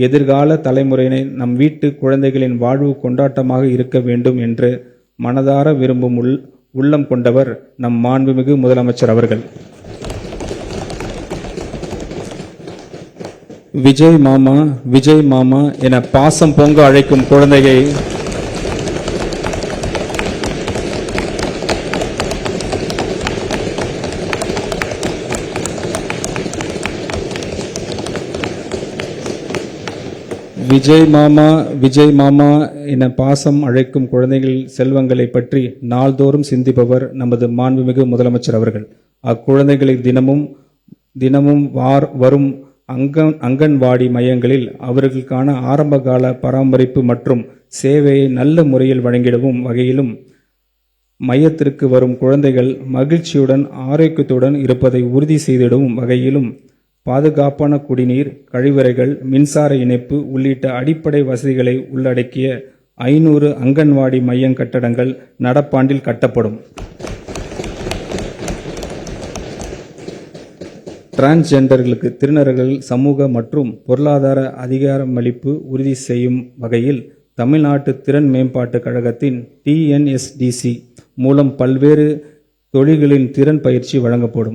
எதிர்கால தலைமுறையினை நம் வீட்டு குழந்தைகளின் வாழ்வு கொண்டாட்டமாக இருக்க வேண்டும் என்று மனதார விரும்பும் உள்ளம் கொண்டவர் நம் மாண்புமிகு முதலமைச்சர் அவர்கள். விஜய் மாமா விஜய் மாமா என பாசம் பொங்க அழைக்கும் குழந்தையை விஜய் மாமா என பாசம் அழைக்கும் குழந்தைகள் செல்வங்களை பற்றி நாள்தோறும் சிந்திப்பவர் நமது மாண்புமிகு முதலமைச்சர் அவர்கள். அக்குழந்தைகளை தினமும் வரும் அங்கன்வாடி மையங்களில் அவர்களுக்கான ஆரம்பகால பராமரிப்பு மற்றும் சேவையை நல்ல முறையில் வழங்கிடவும் வகையிலும் மையத்திற்கு வரும் குழந்தைகள் மகிழ்ச்சியுடன் ஆரோக்கியத்துடன் இருப்பதை உறுதி செய்திடவும் வகையிலும் பாதுகாப்பான குடிநீர், கழிவறைகள், மின்சார இணைப்பு உள்ளிட்ட அடிப்படை வசதிகளை உள்ளடக்கிய 500 அங்கன்வாடி மைய கட்டடங்கள் நடப்பாண்டில் கட்டப்படும். டிரான்ஸ்ஜெண்டர்களுக்கு திருநர்கள் சமூக மற்றும் பொருளாதார அதிகாரமளிப்பு உறுதி செய்யும் வகையில் தமிழ்நாட்டு திறன் மேம்பாட்டுக் கழகத்தின் TNSDC மூலம் பல்வேறு தொழில்களின் திறன் பயிற்சி வழங்கப்படும்.